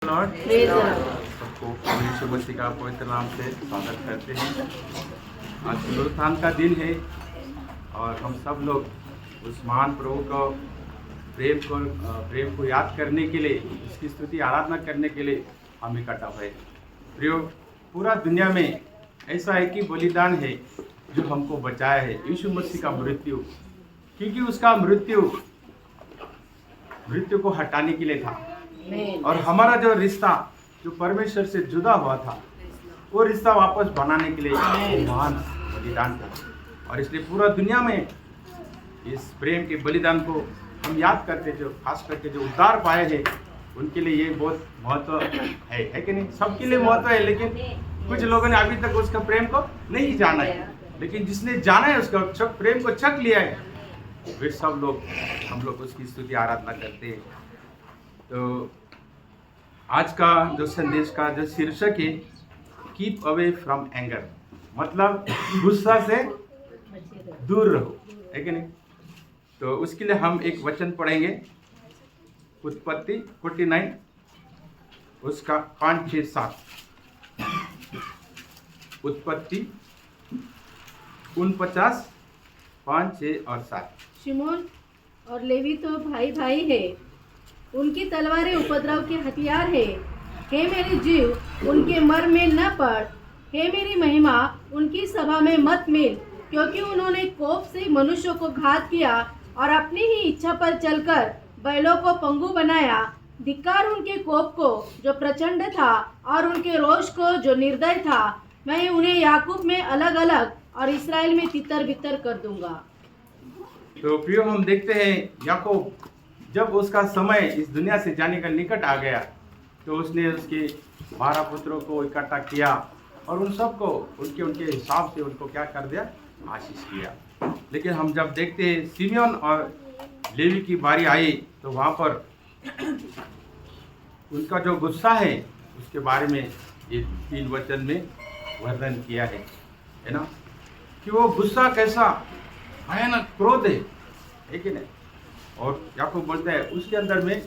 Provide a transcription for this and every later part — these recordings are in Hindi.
Lord Praise the Lord. सबको यीशु मसीह का पवित्र नाम से स्वागत करते हैं। आज पुनरुत्थान का दिन है और हम सब लोग उस महान प्रभु को प्रेम को याद करने के लिए, उसकी स्तुति आराधना करने के लिए हम इकट्ठा हुए। प्रियो, पूरा दुनिया में ऐसा है कि बलिदान है जो हमको बचाया है, यीशु मसीह का मृत्यु, क्योंकि उसका मृत्यु को हटाने के लिए था और हमारा जो रिश्ता जो परमेश्वर से जुदा हुआ था वो रिश्ता वापस बनाने के लिए महान बलिदान था। और इसलिए पूरा दुनिया में इस प्रेम के बलिदान को हम याद करते, जो खास करके जो उद्धार पाए हैं उनके लिए ये बहुत महत्व है कि नहीं? सबके लिए महत्व है, लेकिन कुछ लोगों ने अभी तक उसका प्रेम को नहीं जाना है, लेकिन जिसने जाना है उसका प्रेम को छक लिया है, वे सब लोग, हम लोग उसकी स्तुति आराधना करते हैं। तो आज का जो संदेश का जो शीर्षक है, कीप अवे फ्रॉम एंगर, मतलब गुस्सा से दूर रहो, है कि नहीं? तो उसके लिए हम एक वचन पढ़ेंगे, उत्पत्ति 49 उसका 5, 6, 7। उत्पत्ति 49, 5, 6 और 7। शिमोन और लेवी तो भाई भाई है, उनकी तलवारें उपद्रव के हथियार है। हे मेरी जीव, उनके मर में न पड़, हे मेरी महिमा, उनकी सभा में मत मिल, क्योंकि उन्होंने कोप से मनुष्यों को घात किया और अपनी ही इच्छा पर चलकर बैलों को पंगु बनाया। धिक्कार उनके कोप को जो प्रचंड था और उनके रोष को जो निर्दय था। मैं उन्हें याकूब में अलग अलग और इस्राएल में तितर बितर कर दूंगा। तो प्रियो, हम देखते हैं याकूब जब उसका समय इस दुनिया से जाने का निकट आ गया तो उसने उसके 12 पुत्रों को इकट्ठा किया और उन सबको उनके हिसाब से उनको क्या कर दिया, आशीष किया। लेकिन हम जब देखते हैं सिमियोन और लेवी की बारी आई तो वहाँ पर उनका जो गुस्सा है उसके बारे में ये 3 वचन में वर्णन किया है ना, कि वो गुस्सा कैसा भयानक क्रोध है कि नहीं? और याकूब बोलता है उसके अंदर में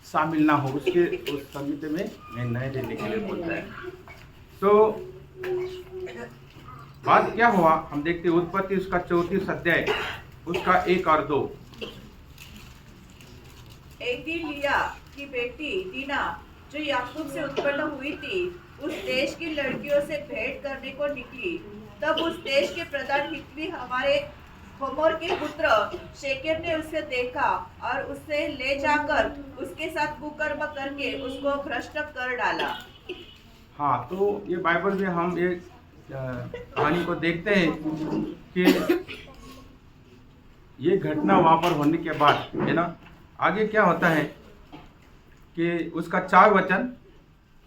शामिल ना हो, उसके उस संगीत में मैं नहीं देने के लिए बोलता है। तो बात क्या हुआ, हम देखते हैं उत्पत्ति उसका 34 अध्याय उसका 1 और 2। एक दिन लिया की बेटी दीना जो याकूब से उत्पन्न हुई थी, उस देश की लड़कियों से भेंट करने को निकली। तब उस देश के प्रधान हित्वी हमारे हमोर के पुत्र शेकेम ने उसे देखा और उसे ले जाकर उसके साथ कुकर्म करके उसको भ्रष्ट कर डाला। हाँ, तो ये बाइबल में हम एक कहानी को देखते हैं कि ये घटना वहाँ पर होने के बाद है ना, आगे क्या होता है कि उसका 4 वचन।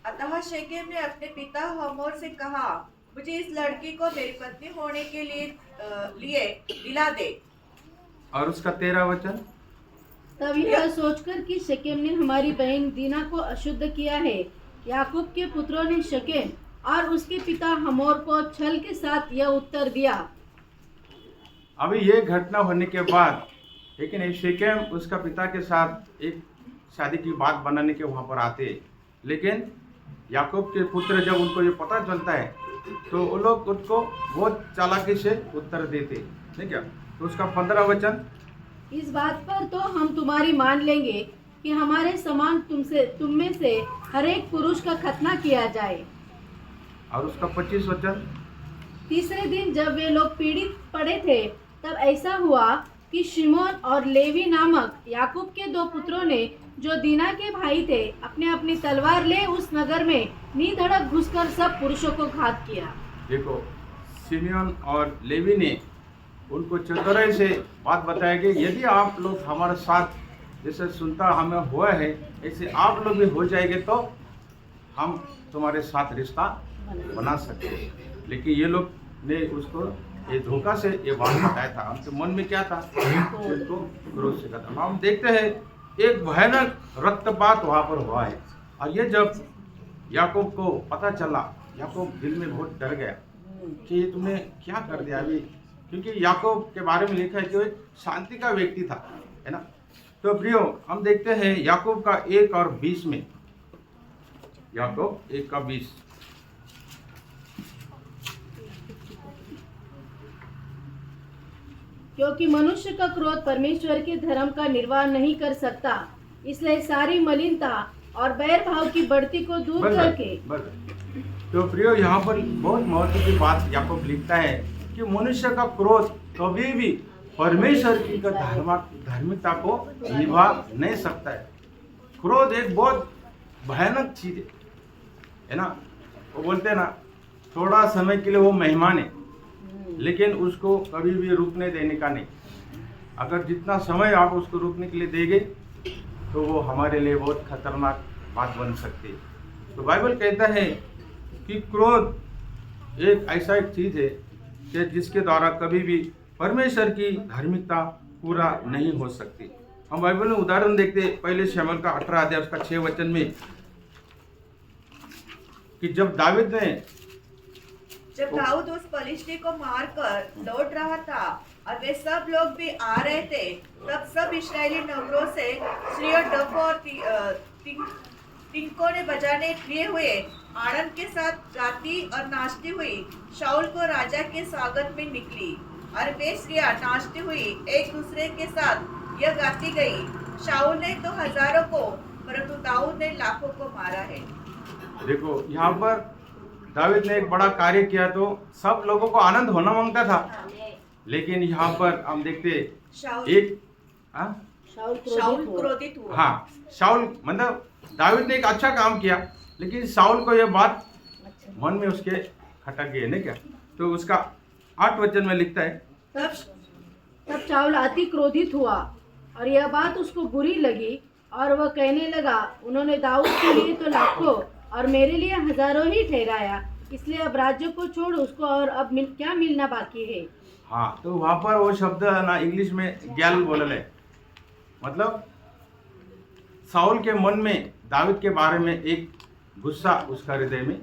अतः शेकेम ने अपने पिता हमोर से कहा, मुझे इस लड़की को मेरी पत्नी होने के लिए दिला दे। और उसका 13 वचन। तब यह सोचकर कि शकेम ने हमारी बहन दीना को अशुद्ध किया है, याकूब के पुत्रों ने शकेम और उसके पिता हमोर को छल के साथ यह उत्तर दिया। अभी ये घटना होने के बाद लेकिन शकेम उसका पिता के साथ एक शादी की बात बनाने के वहाँ पर आते, लेकिन याकूब के पुत्र जब उनको ये पता चलता है तो वो लोग उसको बहुत चालाकी से उत्तर देते, नहीं क्या? तो उसका 15 वचन। इस बात पर तो हम तुम्हारी मान लेंगे कि हमारे समान तुम में से हर एक पुरुष का खतना किया जाए। और उसका 25 वचन। तीसरे दिन जब वे लोग पीड़ित पड़े थे तब ऐसा हुआ कि शिमोन और लेवी नामक याकूब के 2 पुत्रों ने जो दीना के भाई थे अपने अपनी तलवार ले उस नगर में निधड़क घुसकर सब पुरुषों को घात किया। देखो, सिमियोन और लेवी ने उनको चतुराई से बात बताया कि यदि आप लोग हमारे साथ जैसे सुनता हमें हुआ है ऐसे आप लोग भी हो जाएंगे तो हम तुम्हारे साथ रिश्ता बना सकते हैं। लेकिन ये लोग ने उसको ये धोखा से ये बात बताया था, उनके मन में क्या था, उनको क्रोध से कहा। हम देखते हैं एक भयानक रक्तपात वहाँ पर हुआ है। और ये जब याकूब को पता चला, याकूब दिल में बहुत डर गया कि ये तुमने क्या कर दिया अभी, क्योंकि याकूब के बारे में लिखा है कि वो एक शांति का व्यक्ति था, है ना। तो प्रियो, हम देखते हैं याकूब का 1 और 20 में याकूब 1:20। क्योंकि मनुष्य का क्रोध परमेश्वर के धर्म का निर्वाह नहीं कर सकता, इसलिए सारी मलिनता और बैर भाव की बढ़ती को दूर करके। तो प्रियो, यहाँ पर बहुत महत्व की बात याकूब लिखता है कि मनुष्य का क्रोध कभी भी परमेश्वर की धार्मिकता को निभा नहीं सकता है। क्रोध एक बहुत भयानक चीज है ना। वो बोलते हैं ना, थोड़ा समय के लिए वो मेहमान है, लेकिन उसको कभी भी रुकने देने का नहीं। अगर जितना समय आप उसको रुकने के लिए देंगे तो वो हमारे लिए बहुत खतरनाक बात बन सकती है। तो बाइबल कहता है कि क्रोध एक ऐसा एक चीज है कि जिसके द्वारा कभी भी परमेश्वर की धार्मिकता पूरा नहीं हो सकती। हम बाइबल में उदाहरण देखते हैं, पहले शमूएल का 18 अध्याय उसका 6 वचन में, कि जब दाऊद उस पलिश्ती को मारकर लौट रहा था और वे सब लोग भी आ रहे थे, तब सब इस्राएली नगरों से स्त्रियों, डफ और तिनकों ने बजाने लिए हुए आनंद के साथ गाती और नाचती हुई शाऊल को राजा के स्वागत में निकली। और वे स्त्रियां नाचती हुई एक दूसरे के साथ यह गाती गई, शाऊल ने तो हजारों को परंतु दाऊद ने लाखों को मारा है। देखो, यहाँ पर दाऊद ने एक बड़ा कार्य किया तो सब लोगों को आनंद होना मांगता था, लेकिन यहाँ पर हम देखते शाऊल क्रोधित हुआ। हाँ, शाऊल मतलब दाऊद ने एक अच्छा काम किया, लेकिन शाऊल को यह बात मन में उसके खटक गई है क्या। तो उसका 8 वचन में लिखता है, तब शाऊल अति क्रोधित हुआ और यह बात उसको बुरी लगी और वह कहने लगा, उन्होंने दाऊद के लिए तो लाखों और मेरे लिए हजारों ही ठहराया, इसलिए अब राज्य को छोड़ उसको और अब क्या मिलना बाकी है। हाँ, तो वहाँ पर वो शब्द ना इंग्लिश में गैल बोलल है, मतलब शाऊल के मन में दाऊद के बारे में एक गुस्सा उसका हृदय में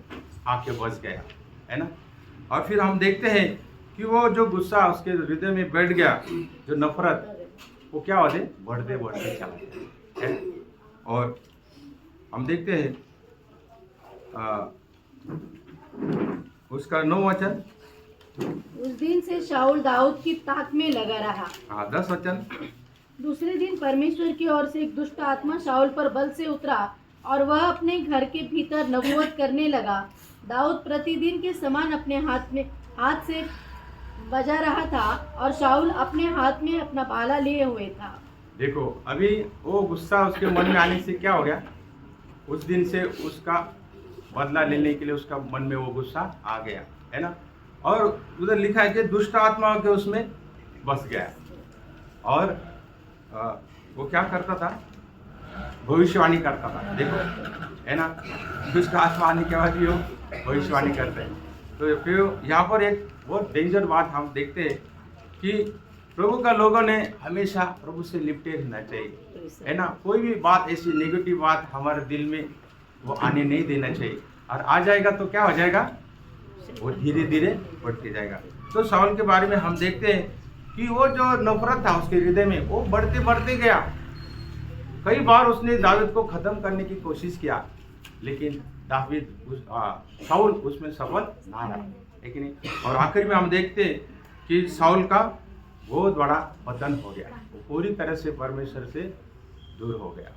आके बस गया है ना। और फिर हम देखते हैं कि वो जो गुस्सा उसके हृदय में बैठ गया, जो नफरत, वो क्या होते बढ़ते बढ़ते चला है। और हम देखते हैं उसका 9 वचन, उस दिन से शाऊल दाऊद की ताक में लगा रहा। हाँ, 10 वचन, दूसरे दिन परमेश्वर की ओर से एक दुष्ट आत्मा शाऊल पर बल से उतरा और वह अपने घर के भीतर नबूवत करने लगा। दाऊद प्रतिदिन के समान अपने हाथ से बजा रहा था और शाऊल अपने हाथ में अपना भाला लिए हुए था। देखो, अभी वो गुस्सा उसके मन में आने से क्या हो गया, उस दिन से उसका बदला लेने के लिए उसका मन में वो गुस्सा आ गया है ना। और उधर लिखा है कि दुष्ट आत्मा के उसमें बस गया और वो क्या करता था, भविष्यवाणी करता था। देखो है ना, दुष्ट आत्मा आने के बाद भी वो भविष्यवाणी करते हैं। तो फिर यहाँ पर एक बहुत डेंजर बात हम देखते हैं कि प्रभु का लोगों ने हमेशा प्रभु से लिपटे रहना चाहिए है ना। कोई भी बात ऐसी नेगेटिव बात हमारे दिल में वो आने नहीं देना चाहिए, और आ जाएगा तो क्या हो जाएगा, वो धीरे धीरे बढ़ते जाएगा। तो शाऊल के बारे में हम देखते हैं कि वो जो नफरत था उसके हृदय में वो बढ़ते बढ़ते गया। कई बार उसने दाऊद को खत्म करने की कोशिश किया, लेकिन शाऊल उसमें सफल ना रहा, है कि नहीं। और आखिर में हम देखते हैं कि शाऊल का बहुत बड़ा पतन हो गया, वो पूरी तरह से परमेश्वर से दूर हो गया।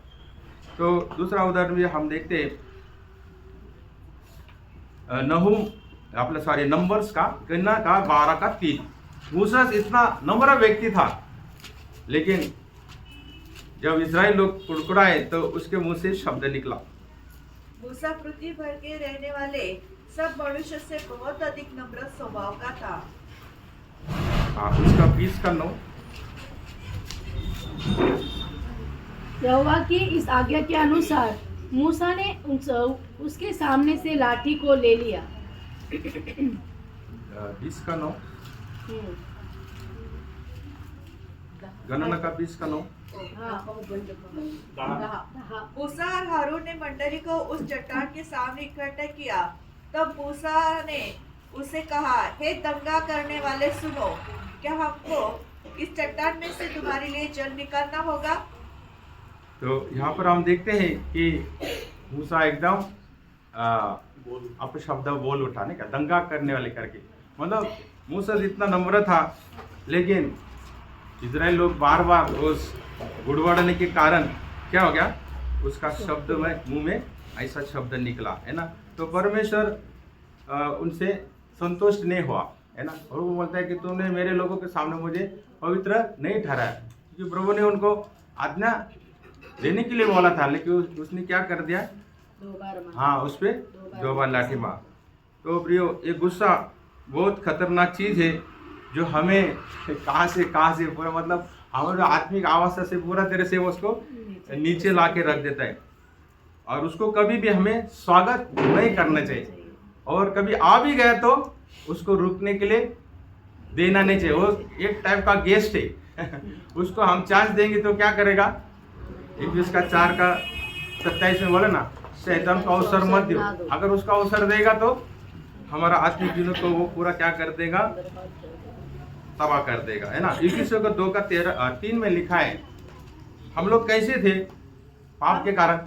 तो दूसरा उदाहरण भी हम देखते हैं नंबर्स का 12:3। मूसा इतना नम्र व्यक्ति था, लेकिन जब इजराइल लोग कुड़कुड़ाए तो उसके मुंह से शब्द निकला। मूसा पृथ्वी भर के रहने वाले सब मनुष्य से बहुत अधिक नम्र स्वभाव का था। हाँ, उसका 20:9। यहोवा की इस आज्ञा के अनुसार मूसा ने उसके सामने से लाठी को ले लिया। 20:9। गणना का 20:9। मूसा और हारून ने मंडली को उस चट्टान के सामने इकट्ठा किया। तब मूसा ने उसे कहा, हे दंगा करने वाले, सुनो, क्या हमको इस चट्टान में से तुम्हारे लिए जल निकालना होगा? तो यहाँ पर हम देखते हैं कि मूसा एकदम अपशब्द बोल उठाने का, दंगा करने वाले करके, मतलब मूसा इतना नम्र था, लेकिन इजराइल लोग बार बार उस गुड़वाड़ने के कारण क्या हो गया, उसका शब्द में मुंह में ऐसा शब्द निकला, है ना। तो परमेश्वर उनसे संतुष्ट नहीं हुआ, है ना। और वो बोलता है कि तुमने मेरे लोगों के सामने मुझे पवित्र नहीं ठहराया, क्योंकि प्रभु ने उनको आज्ञा देने के लिए बोला था, लेकिन उसने क्या कर दिया, 2 बार मारा। हाँ, उस पर 2 बार लाठी मार। तो प्रियो, ये गुस्सा बहुत खतरनाक चीज़ है, जो हमें कहाँ से पूरा, मतलब हमारे आत्मिक अवस्था से पूरा तरह से उसको नीचे ला के रख देता है। और उसको कभी भी हमें स्वागत नहीं करना चाहिए, और कभी आ भी गया तो उसको रुकने के लिए देना नहीं चाहिए। वो एक टाइप का गेस्ट है उसको हम चांस देंगे तो क्या करेगा, 21:4 में बोले ना, शैतान को अवसर मत दो। अगर उसका अवसर देगा तो हमारा आत्मिक जीवन को वो पूरा क्या कर देगा, तबाह कर देगा, है ना। 21:2-3 में लिखा है, हम लोग कैसे थे पाप के कारण।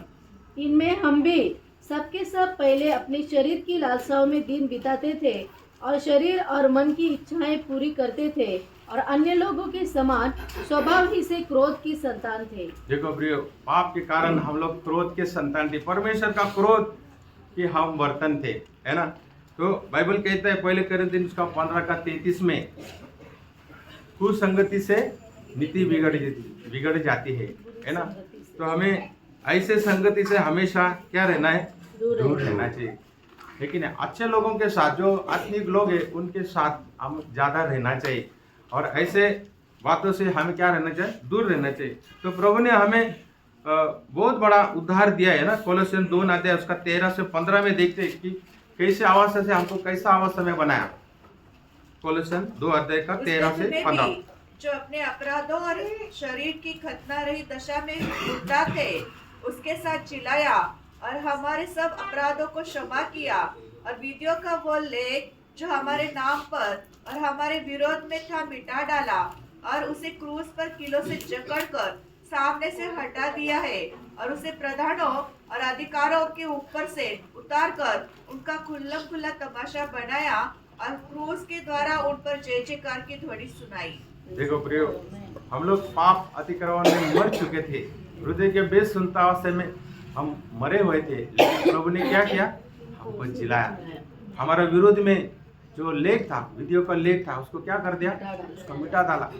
इनमें हम भी सबके सब पहले अपने शरीर की लालसाओं में दिन बिताते थे और शरीर और मन की इच्छाएं पूरी करते थे, और अन्य लोगों के समान स्वभाव ही से क्रोध की संतान थे। देखो प्रियो, पाप के कारण हम लोग क्रोध के संतान थे, परमेश्वर का क्रोध के हम बर्तन थे, है ना। तो बाइबल कहता है 1 कोरिन्थियों 15:33 में, कुसंगति से नीति बिगड़ जाती है ना। तो हमें ऐसे संगति से हमेशा क्या रहना है, दूर रहना चाहिए। लेकिन अच्छे लोगों के साथ, जो आत्मिक लोग हैं, उनके साथ हम ज़्यादा रहना चाहिए, और ऐसे बातों से हमें क्या रहना चाहिए, दूर रहना चाहिए। तो प्रभु ने हमें बहुत बड़ा उद्धार दिया है ना। कोलोसियन 2 उसका 13 से 15 में देखते हैं कि कैसे अवस्था से हमको कैसा अवस्था में बनाया। कोलोसियन 2:13 से 15, जो अपने अपराधों और शरीर की खतना रही दशा में उठा थे, उसके साथ चिल्लाया और हमारे सब अपराधों को क्षमा किया, और विधियों का वो लेख जो हमारे नाम पर और हमारे विरोध में था मिटा डाला, और उसे क्रूस पर कीलों से जकड़कर सामने से हटा दिया है, और उसे प्रधानों और अधिकारों के ऊपर से उतारकर उनका खुल्ला तमाशा बनाया, और क्रूस के द्वारा उन पर जय जयकार की ध्वनि सुनाई। देखो प्रियो, हम लोग पाप अतिक्रमण में मर चुके थे, हृदय के बेसुनता अवस्था में हम मरे हुए थे, लेकिन प्रभु ने क्या किया, हमको जिलाया। हमारा विरोध में जो लेख था, विधियों का लेख था, उसको क्या कर दिया, उसको मिटा डाला,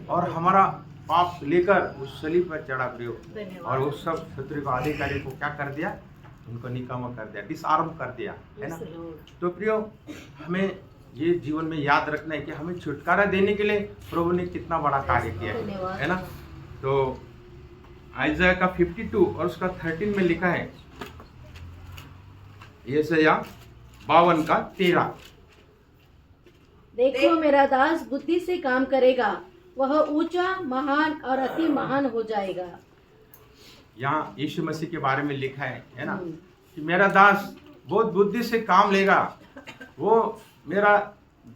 और हमारा पाप लेकर उस सलीब पर चढ़ा प्रियो, और उस सब शत्रु को अधिकारी को क्या कर दिया, उनको निकामा कर दिया, डिसआर्म कर दिया, है ना। तो प्रियो, हमें ये जीवन में याद रखना है कि हमें छुटकारा देने के लिए प्रभु ने कितना बड़ा कार्य किया है ना। तो आइज़ाया का 52 और उसका 13 में लिखा है, यशायाह 52:13, देखो मेरा दास बुद्धि से काम करेगा, वह ऊंचा, महान और अति महान हो जाएगा। यहाँ यीशु मसीह के बारे में लिखा है ना, कि मेरा दास बहुत बुद्धि से काम लेगा, वो मेरा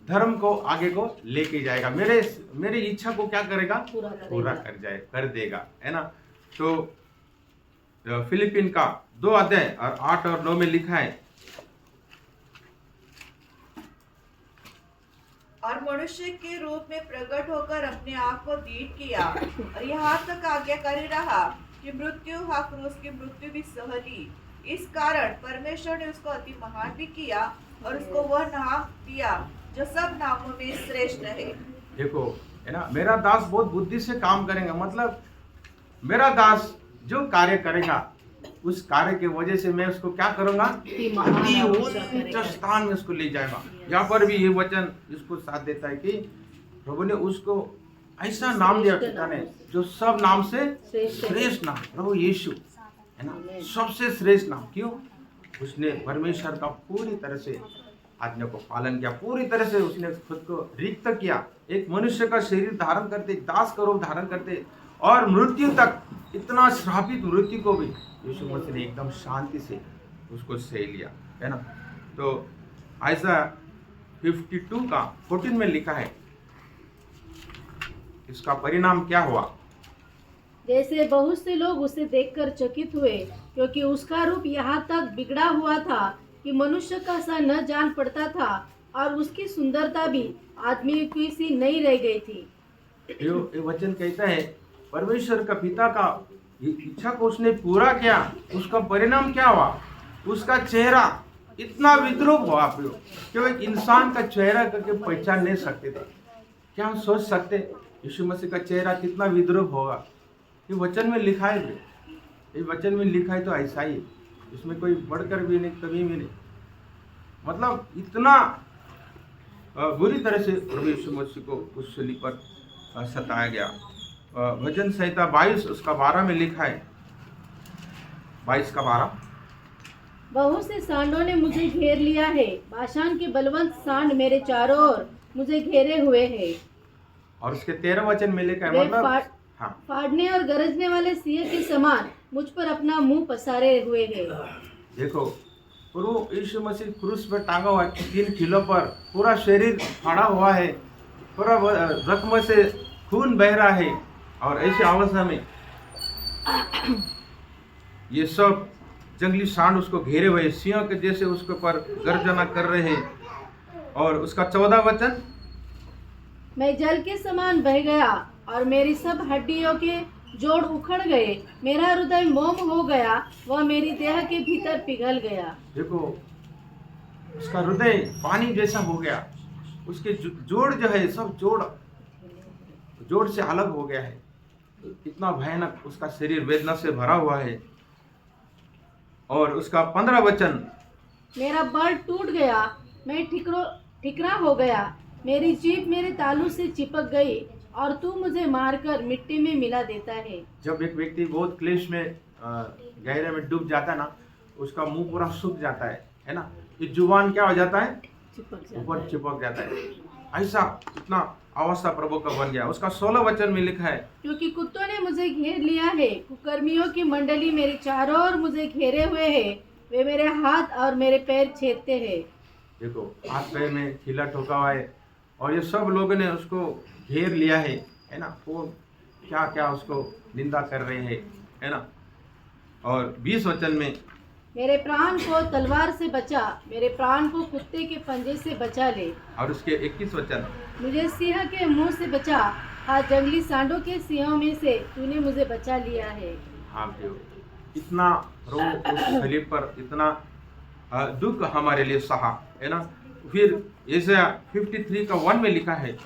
धर्म को आगे को लेके जाएगा, मेरी इच्छा को क्या करेगा, पूरा कर देगा, है ना। तो फिलिपिन का 2:8 और 9 में लिखा है, और मनुष्य के रूप में प्रकट होकर अपने आप को दीन किया, और यहाँ तक आज्ञाकारी रहा कि मृत्यु क्रूस की मृत्यु भी सह ली। इस कारण परमेश्वर ने उसको अति महान भी किया, और उसको वह नाम दिया जो सब नामों में श्रेष्ठ है। देखो, है ना, मेरा दास बहुत बुद्धि से काम करेगा, मतलब मेरा दास जो कार्य करेगा, उस कार्य के वजह से मैं उसको क्या करूंगा, अति उच्च स्थान में उसको ले जाएगा। यहाँ पर भी ये वचन इसको साथ देता है कि प्रभु ने उसको ऐसा नाम दिया, पिता ने, जो सब नाम से श्रेष्ठ नाम, प्रभु यीशु, है ना, सबसे श्रेष्ठ नाम। क्यों? उसने परमेश्वर का पूरी तरह से आज्ञा को पालन किया, पूरी तरह से उसने खुद को रिक्त किया, एक मनुष्य का शरीर धारण करते, एक दास का रूप धारण करते, और मृत्यु तक, इतना श्रापित मृत्यु को भी यीशु मसीह ने एकदम शांति से उसको सह लिया, है ना। तो आइज़ाया 52:14 में लिखा है, इसका परिणाम क्या हुआ, जैसे बहुत से लोग उसे देखकर चकित हुए, क्योंकि उसका रूप यहाँ तक बिगड़ा हुआ था कि मनुष्य का सा न जान पड़ता था और उसकी सुंदरता भी आदमी की सी नहीं रह गई थी। ये वचन कहता है परमेश्वर का पिता का इच्छा को उसने पूरा किया, उसका परिणाम क्या हुआ? उसका चेहरा इतना विद्रूप हुआ कि वो एक इंसान का चेहरा करके पहचान नहीं सकते थे। क्या हम सोच सकते यीशु मसीह का चेहरा कितना विद्रूप होगा? ये वचन में लिखा है, ये वचन में लिखा है तो ऐसा ही, इसमें कोई बढ़कर भी नहीं कमी भी नहीं। मतलब इतना बुरी तरह से प्रभु यीशु मसीह को उस सूली पर सताया गया। भजन संहिता 22 उसका 12 में लिखा है, 22 का 12। बहुत से सांडों ने मुझे घेर लिया है, बाशान के बलवंत सांड मेरे चारों ओर मुझे घेरे हुए हैं। और उसके 13 वचन में लिखा है, वे मतलब हाँ, फाड़ने और गरजने वाले सिंह के समान मुझ पर अपना मुंह पसारे हुए हैं। देखो प्रभु यीशु मसीह क्रूस पर टांगा हुआ है, 3 किलो पर, पूरा शरीर फाड़ा हुआ है, पूरा जख्म से खून बह रहा है। और ऐसी अवस्था में ये सब जंगली सांड उसको घेरे हुए, सिंह के जैसे उसके ऊपर गर्जना कर रहे हैं। और उसका 14 वचन, मैं जल के समान बह गया और मेरी सब हड्डियों के जोड़ उखड़ गए, मेरा हृदय मोम हो गया, वह मेरी देह के भीतर पिघल गया। देखो उसका हृदय पानी जैसा हो गया, उसके जोड़ जो है सब जोड़ से अलग हो गया है। इतना भयानक उसका शरीर वेदना से भरा हुआ है। और उसका 15 वचन, मेरा बल टूट गया, मैं ठिकरा हो गया, मेरी जीभ मेरे तालू से चिपक गई और तू मुझे मारकर मिट्टी में मिला देता है। जब एक व्यक्ति बहुत क्लेश में गहरे में डूब जाता है ना, उसका मुंह पूरा सूख जाता है ना, ये जुबान क्या हो जाता है? ऊपर चिपक जाता है। ऐसा इतना अवस्था प्रभु का बन गया। उसका 16 वचन में लिखा है, क्योंकि कुत्तों ने मुझे घेर लिया है, कुकर्मियों की मंडली मेरे चारों ओर मुझे घेरे हुए है, वे मेरे हाथ और मेरे पैर छेदते हैं। देखो हाथ पैर में खिला ठोका हुआ है और ये सब लोगों ने उसको घेर लिया है ना, वो क्या क्या उसको निंदा कर रहे हैं, है ना। और 20 वचन में, मेरे प्राण को तलवार से बचा, मेरे प्राण को कुत्ते के पंजे से बचा ले। और उसके 21 वचन, मुझे सिंह के मुंह से बचा, हाँ जंगली सांडों के सिंहों में से तूने मुझे बचा लिया है। हाँ भाइयों, इतना रोग उस खलीफ पर, इतना दुख हमारे लिए सहा, है ना। फिर यशायाह 53 का 1 में लिखा है,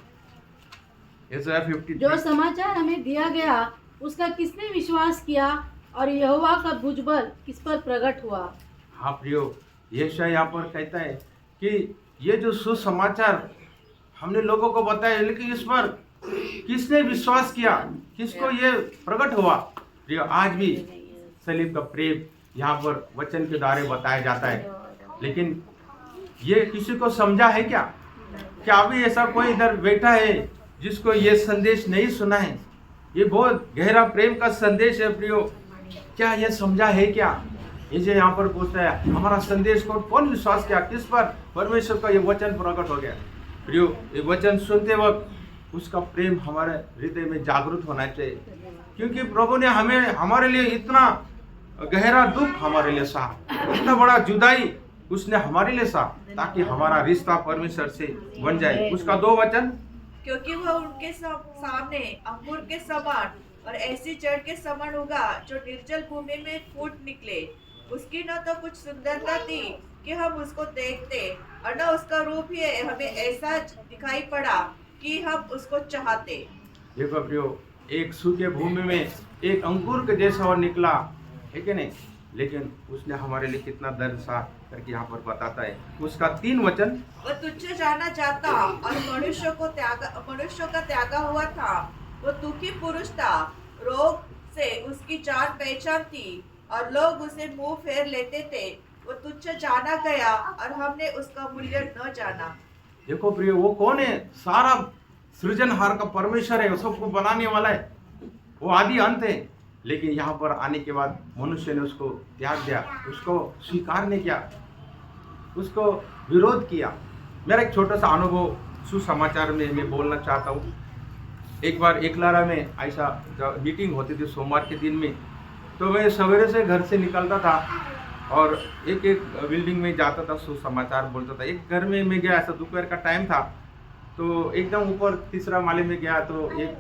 यशायाह 53, जो समाचार हमें दिया गया उसका किसने विश्वास किया और यहोवा का भुजबल किस पर प्रकट हुआ। हाँ प्रियो, यशायाह यहाँ पर कहता है कि ये जो सुसमाचार हमने लोगों को बताया, लेकिन इस पर किसने विश्वास किया, किसको ये प्रकट हुआ। प्रियो, आज भी सलीब का प्रेम यहाँ पर वचन के द्वारा बताया जाता है, लेकिन ये किसी को समझा है क्या? क्या अभी ऐसा कोई इधर बैठा है जिसको ये संदेश नहीं सुना है? ये बहुत गहरा प्रेम का संदेश है प्रियो, क्या ये समझा है क्या? ये जो यहाँ पर पूछता है हमारा संदेश को कौन विश्वास किया, किस पर परमेश्वर का ये वचन प्रकट हो गया। प्रियो, ये वचन सुनते वक्त उसका प्रेम हमारे हृदय में जागृत होना चाहिए, क्योंकि प्रभु ने हमारे लिए इतना गहरा दुख हमारे लिए सहा, इतना बड़ा जुदाई उसने हमारे लिए सहा, ताकि हमारा रिश्ता परमेश्वर से बन जाए। उसका 2 वचन, क्योंकि वह उनके सामने अंगूर के समान और ऐसी जड़ के समान होगा जो निर्जल भूमि में फूट निकले। उसकी न तो कुछ सुंदरता थी कि हम उसको देखते, और न उसका रूप ही हमें ऐसा दिखाई पड़ा कि हम उसको चाहते। देखो प्रियो, एक सूखे भूमि में एक अंकुर के जैसा और निकला, है कि नहीं, लेकिन उसने हमारे लिए कितना दर्द सहा करके यहाँ पर बताता है। उसका 3 वचन, वह तुच्छ जाना चाहता और मनुष्यों का त्यागा हुआ था। वो दुखी पुरुष था, रोग से उसकी जान पहचान थी और लोग उसे मुंह फेर लेते थे। वो तुच्छ जाना गया और हमने उसका मूल्य न जाना। देखो प्रियो, वो कौन है? सारा सृजनहार का परमेश्वर है, वो सबको बनाने वाला है, वो आदि अंत है। लेकिन यहाँ पर आने के बाद मनुष्य ने उसको त्याग दिया, उसको स्वीकार नहीं किया, उसको विरोध किया। मेरा एक छोटा सा अनुभव सुसमाचार में मैं बोलना चाहता हूँ। एक बार एकलारा में ऐसा मीटिंग होती थी सोमवार के दिन में, तो मैं सवेरे से घर से निकलता था और एक एक बिल्डिंग में जाता था, सुसमाचार बोलता था। एक घर में मैं गया, ऐसा दोपहर का टाइम था, तो एकदम ऊपर तीसरा माले में गया तो एक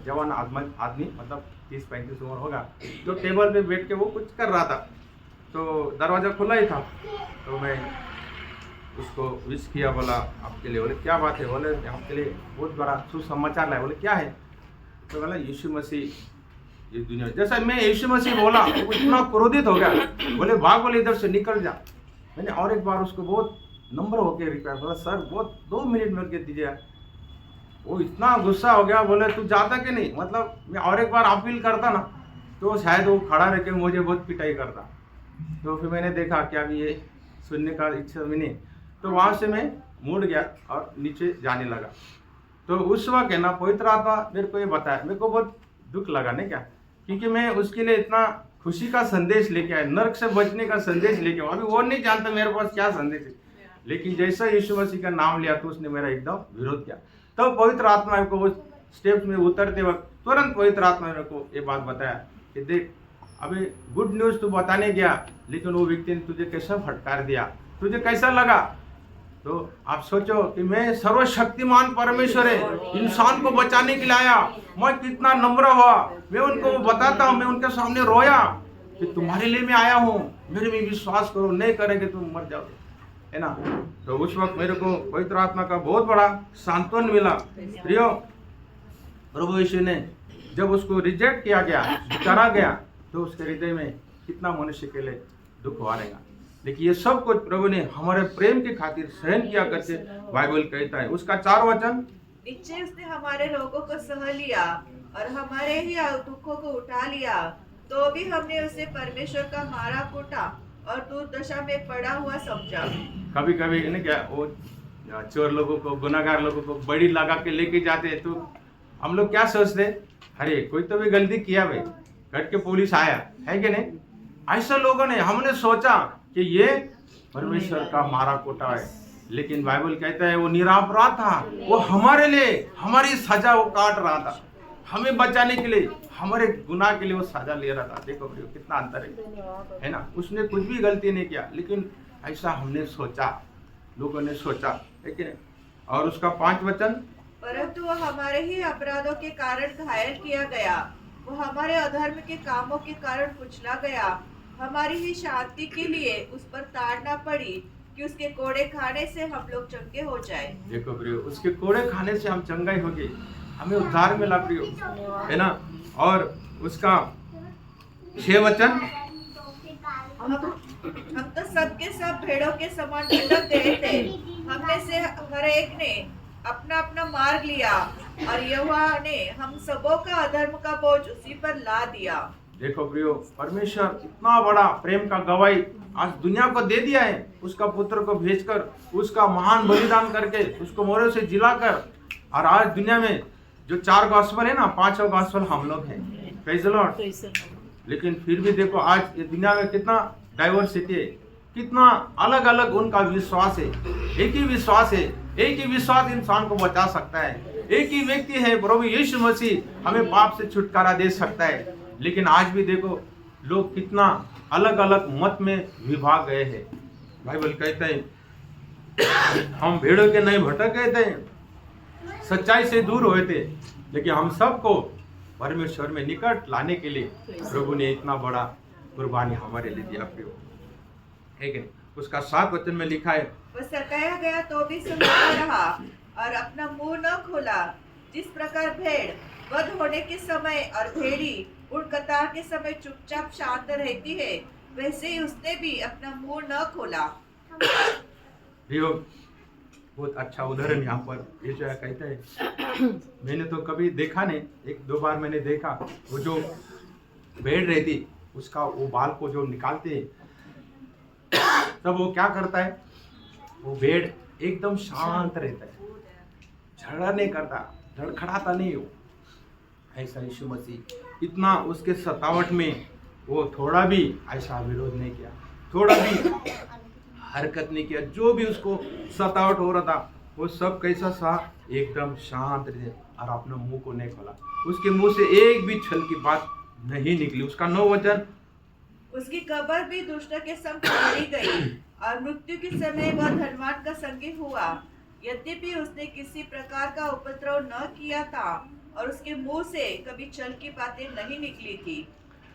जवान आदमी मतलब 30-35 उम्र होगा, तो टेबल पे बैठ के वो कुछ कर रहा था। तो दरवाज़ा खुला ही था, तो मैं उसको विश किया, बोला आपके लिए। बोले क्या बात है? बोले आपके लिए बहुत बड़ा सुसमाचार लाया। बोले क्या है? तो बोला यीशु मसीह ये दुनिया, जैसा मैं यीशु मसीह बोला वो इतना क्रोधित हो गया। बोले भाग, बोले इधर से निकल जा। मैंने और एक बार उसको बहुत नंबर होके रिक्वेस्ट, बोला सर बहुत 2 मिनट में के दीजिए। वो इतना गुस्सा हो गया, बोले तू जाता कि नहीं? मतलब मैं और एक बार अपील करता ना तो शायद वो खड़ा रह के मुझे बहुत पिटाई करता। तो फिर मैंने देखा कि अभी ये सुनने का इच्छा भी नहीं, तो वहाँ से मैं मुड़ गया और नीचे जाने लगा। तो उस वक्त है ना पवित्र आत्मा मेरे को ये बताया, मेरे को बहुत दुख लगा नहीं क्या, क्योंकि मैं उसके लिए इतना खुशी का संदेश लेके आया, नर्क से बचने का संदेश लेके आया। अभी वो नहीं जानता मेरे पास क्या संदेश है, लेकिन जैसा यीशु मसीह का नाम लिया तो उसने मेरा एकदम विरोध किया। तब तो पवित्र आत्मा को उस स्टेप्स में उतरते वक्त तुरंत पवित्र आत्मा मेरे को ये बात बताया कि देख अभी गुड न्यूज़ तू बताने गया, लेकिन वो व्यक्ति ने तुझे कैसा फटकार दिया, तुझे कैसा लगा? तो आप सोचो कि मैं सर्वशक्तिमान परमेश्वर है, इंसान को बचाने के लिए आया, मैं कितना नम्र हुआ। मैं उनको बताता हूँ, मैं उनके सामने रोया कि तुम्हारे लिए मैं आया हूँ, मेरे में विश्वास करो, नहीं करेंगे तुम मर जाओगे, है ना। तो उस वक्त मेरे को पवित्र आत्मा का बहुत बड़ा सांत्वन मिला। प्रियो, प्रभु यीशु ने जब उसको रिजेक्ट किया गया, करा गया, तो उसके हृदय में कितना मनुष्य के लिए दुख हुआ रहेगा। लेकिन ये सब कुछ प्रभु ने हमारे प्रेम के खातिर सहन किया करके बाइबल कहता है। उसका 4 वचन, निश्चय उसने हमारे रोगों को सह लिया और हमारे ही दुखों को उठा लिया, तो भी हमने उसे परमेश्वर का मारा कूटा और दुर्दशा में पड़ा हुआ समझा। कभी कभी ना क्या वो चोर लोगों को, गुनाहगार लोगों को बड़ी लगा के लेके जाते, तो हम लोग क्या सोचते, अरे कोई तो भी गलती किया भाई, करके पुलिस आया है कि नहीं। ऐसा लोगों ने, हमने सोचा कि ये परमेश्वर का मारा कोटा है, लेकिन बाइबल कहता है वो निरपराध था, वो हमारे लिए हमारी सजा वो काट रहा था, हमें बचाने के लिए, हमारे गुनाह के लिए वो सजा ले रहा था। देखो कितना अंतर है ना। उसने कुछ भी गलती नहीं किया, लेकिन ऐसा हमने सोचा, लोगों ने सोचा, है कि नहीं। और उसका 5 वचन, परंतु वो हमारे ही अपराधों के कारण घायल किया गया, वो हमारे अधर्म के कामों के कारण कुचला गया, हमारी ही शांति के लिए उस पर ताड़ना पड़ी कि उसके कोड़े खाने से हम लोग चंगे हो जाए। देखो प्रियो, उसके कोड़े खाने से हम चंगाई हो गए, हमें उद्धार मिला प्रियो, है ना। और उसका 6 वचन, हम तो सबके सब भेड़ों के समान भटक गए थे, हमने से हर एक ने अपना अपना मार्ग लिया और यहोवा ने हम सबों का अधर्म का बोझ उसी पर ला दिया। देखो प्रियो, परमेश्वर इतना बड़ा प्रेम का गवाही आज दुनिया को दे दिया है, उसका पुत्र को भेजकर, उसका महान बलिदान करके, उसको मोरों से जिलाकर। और आज दुनिया में जो 4 गॉस्पेल है ना, 5 गॉस्पेल हम लोग हैं, प्रेज़ द लॉर्ड। लेकिन फिर भी देखो आज ये दुनिया में कितना डाइवर्सिटी है, कितना अलग अलग उनका विश्वास है। एक ही विश्वास है, एक ही विश्वास इंसान को बचा सकता है, एक ही व्यक्ति है प्रभु यीशु मसीह, हमें पाप से छुटकारा दे सकता है। लेकिन आज भी देखो लोग कितना अलग अलग मत में विभाग गए हैं। बाइबल कहता है हम भेड़ों के नहीं भटक गए थे, सच्चाई से दूर हुए थे, लेकिन हम सबको परमेश्वर में निकट लाने के लिए प्रभु ने इतना बड़ा कुर्बानी हमारे लिए दिया। है कि उसका 7 वचन में लिखा है, वह सताया गया तो भी सुनाता रहा और अपना मुंह न खोला। जिस प्रकार भेड़ वध होने के समय और भेड़ी उड़ कतार के समय चुपचाप शांत रहती है, वैसे ही उसने भी अपना मुंह न खोला। बहुत अच्छा उदाहरण यहाँ पर यीशु कहता है। मैंने तो कभी देखा नहीं, 1-2 बार मैंने देखा, वो जो भेड़ रहती उसका वो बाल को जो निकालते हैं, तब वो क्या करता है, वो भेड़ एकदम शांत रहता है, झगड़ा नहीं करता, धड़खड़ाता नहीं हो। ऐसा यीशु मसीह इतना उसके सतावट में वो थोड़ा भी ऐसा विरोध नहीं किया, थोड़ा भी हरकत नहीं किया। जो भी उसको सतावट हो रहा था वो सब कैसा सा एकदम शांत रहे और अपना मुंह को नहीं खोला, उसके मुंह से एक भी छल की बात नहीं निकली। उसका 9 वचन, उसकी कब्र भी दुष्ट के संग पकड़ी गई और मृत्यु के समय वह धनवान का संगी हुआ। यद्यपि उसने किसी प्रकार का उपद्रव न किया था और उसके मुंह से कभी छल की बातें नहीं निकली थी।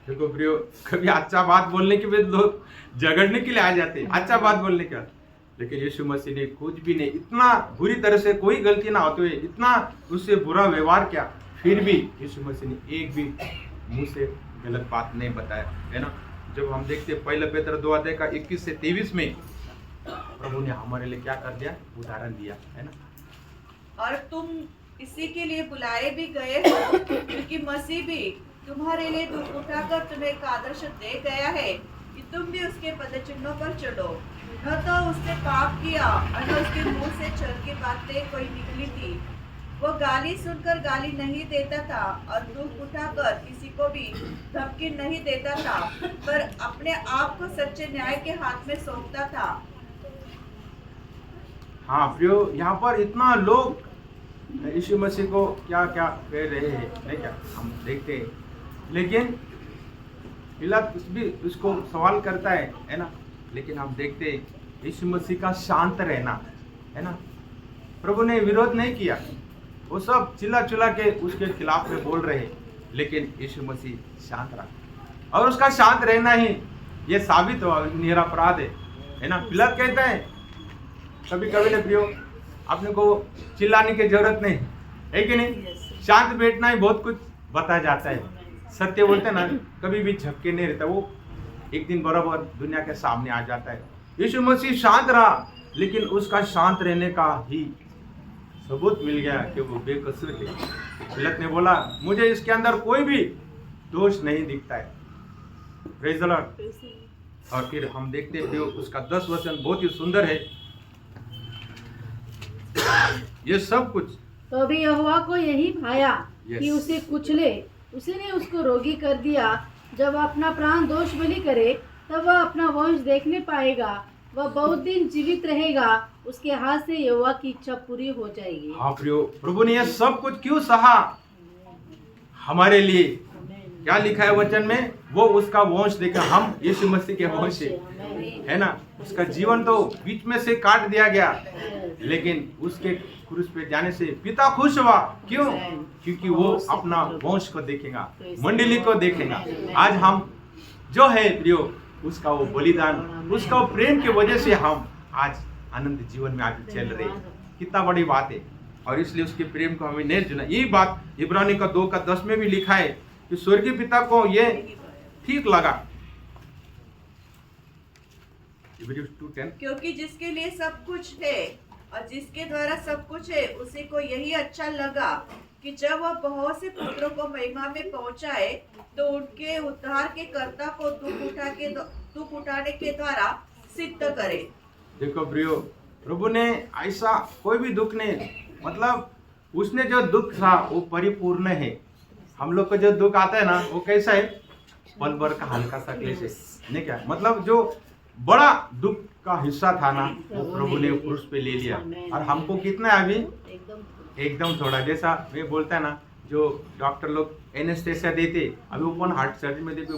देखो प्रियो, कभी अच्छा बात बोलने के बाद लोग झगड़ने के लिए आ जाते हैं, अच्छा बात बोलने के बाद। लेकिन यीशु मसीह ने कुछ भी नहीं, इतना बुरी तरह से कोई गलती ना होते हुए इतना उससे बुरा व्यवहार किया, फिर भी यीशु मसीह ने एक भी मुंह से गलत बात नहीं बताया, है ना। जब हम देखते पहले पेत्र 2 अध्याय का 21 से 23 में प्रभु ने हमारे लिए क्या कर दिया, उदाहरण दिया, है ना। और तुम इसी के लिए बुलाए भी गए हो, क्योंकि मसीह भी तुम्हारे लिए दुख उठाकर तुम्हें एक आदर्श दे गया है कि तुम भी उसके पदचिन्हों पर चलो। न तो उसने पाप किया और न उसके मुंह से छल की बातें कोई निकली थी। वो गाली सुनकर गाली नहीं देता था और दुख उठाकर किसी को भी धमकी नहीं देता था, पर अपने आप को सच्चे न्याय के हाथ में सौंपता था। हाँ प्रियो, यहाँ पर इतना लोग यीशु मसीह को क्या क्या कह रहे हैं, नहीं क्या हम देखते हैं। लेकिन पिलातुस भी उसको सवाल करता है ना। लेकिन हम देखते हैं यीशु मसीह का शांत रहना, है ना। प्रभु ने विरोध नहीं किया, वो सब चिल्ला चिल्ला के उसके खिलाफ में बोल रहे हैं, लेकिन यीशु मसीह शांत रहा। और उसका शांत रहना ही ये साबित हुआ निरपराध है ना। पिलातुस कहता है कभी कभी ने प्रियो, अपने को चिल्लाने की जरूरत नहीं है कि नहीं, शांत बैठना ही बहुत कुछ बता जाता है। सत्य बोलते ना, कभी भी झपके नहीं रहता, वो एक दिन बराबर दुनिया के सामने आ जाता है। यीशु मसीह शांत रहा, लेकिन उसका शांत रहने का ही सबूत मिल गया कि वो बेकसूर है। पिलातुस ने बोला मुझे इसके अंदर कोई भी दोष नहीं दिखता है। Praise the Lord. और फिर हम देखते हैं उसका 10 वचन बहुत ही सुंदर है। ये सब कुछ तो भी यहोवा को यही भाया कि Yes. उसे कुचले। उसने उसको रोगी कर दिया। जब वह अपना प्राण दोष बलि करे, तब वह अपना वंश देखने पाएगा। वह बहुत दिन जीवित रहेगा। उसके हाथ से यहोवा की इच्छा पूरी हो जाएगी। हाँ प्रियो, प्रभु ने यह सब कुछ क्यों सहा हमारे लिए। क्या लिखा है वचन में, वो उसका वंश देखा। हम यीशु मसीह के वंश है ना। उसका जीवन तो बीच में से काट दिया गया, लेकिन उसके क्रूस पे जाने से पिता खुश हुआ। क्यों? क्योंकि वो अपना वंश को देखेगा, मंडली को देखेगा। आज हम जो है प्रियो, उसका वो बलिदान, उसका वो प्रेम की वजह से हम आज आनंद जीवन में आगे चल रहे हैं। कितना बड़ी बात है। और इसलिए उसके प्रेम को हमें नहीं जुना। यही बात इब्रानी का 2:10 में भी लिखा है कि स्वर्गीय पिता को ये ठीक लगा। Hebrews 2:10, क्योंकि जिसके लिए सब कुछ है और जिसके द्वारा सब कुछ है, उसी को यही अच्छा लगा कि जब वह बहुत से पुत्रों को महिमा में पहुंचाए, तो उनके उद्धार के कर्ता को दुख उठाने के द्वारा सिद्ध करे। देखो प्रियो, प्रभु ने ऐसा कोई भी दुख नहीं, मतलब उसने जो दुख था वो परिपूर्ण है। हम लोग को जो दुख आता है ना, वो कैसा है, पल भर का हल्का सा क्लेश है, नहीं क्या, मतलब जो बड़ा दुख का हिस्सा था ना, वो प्रभु ने क्रूस पे ले लिया। और हमको कितना है अभी, एकदम थोड़ा। जैसा वे बोलता है ना, जो डॉक्टर लोग एनेस्थेसिया देते, अभी ओपन हार्ट सर्जरी में देखो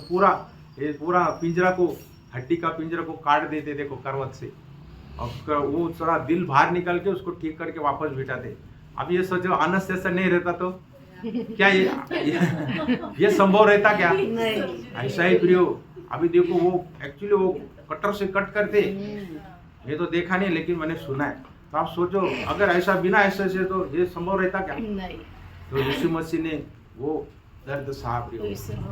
पूरा पिंजरा को, हड्डी का पिंजरा को काट देते, देखो करवट से, और वो थोड़ा दिल बाहर निकल के उसको ठीक करके वापस बिठाते। अब ये सोचो एनेस्थेसिया नहीं रहता तो क्या ये संभव रहता क्या? ऐसा ही प्रियो, अभी देखो वो एक्चुअली वो कटर से कट करते, ये तो देखा नहीं लेकिन मैंने सुना है। तो आप सोचो अगर ऐसा बिना ऐसे से तो ये संभव रहता क्या? नहीं। तो यीशु मसीह ने वो दर्द सहा प्रियो।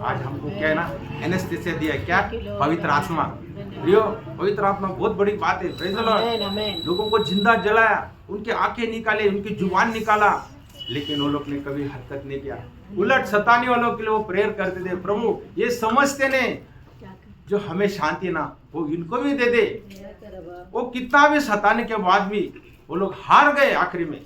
आज हमको क्या है ना, एनेस्थेसिया दिया क्या? पवित्र आत्मा। प्रियो, पवित्र आत्मा बहुत बड़ी बात है। Praise the Lord. लोगों को जिंदा जलाया, उनके आंखें निकाले, उनकी जुबान निकाला, लेकिन वो लोग ने कभी हरकत नहीं किया। उलट शैतानी वालों के लिए वो प्रेयर करते थे, प्रभु ये समझते नहीं जो हमें शांति ना वो इनको भी दे दे। वो कितना भी सताने के बाद भी वो लोग हार गए आखिरी में।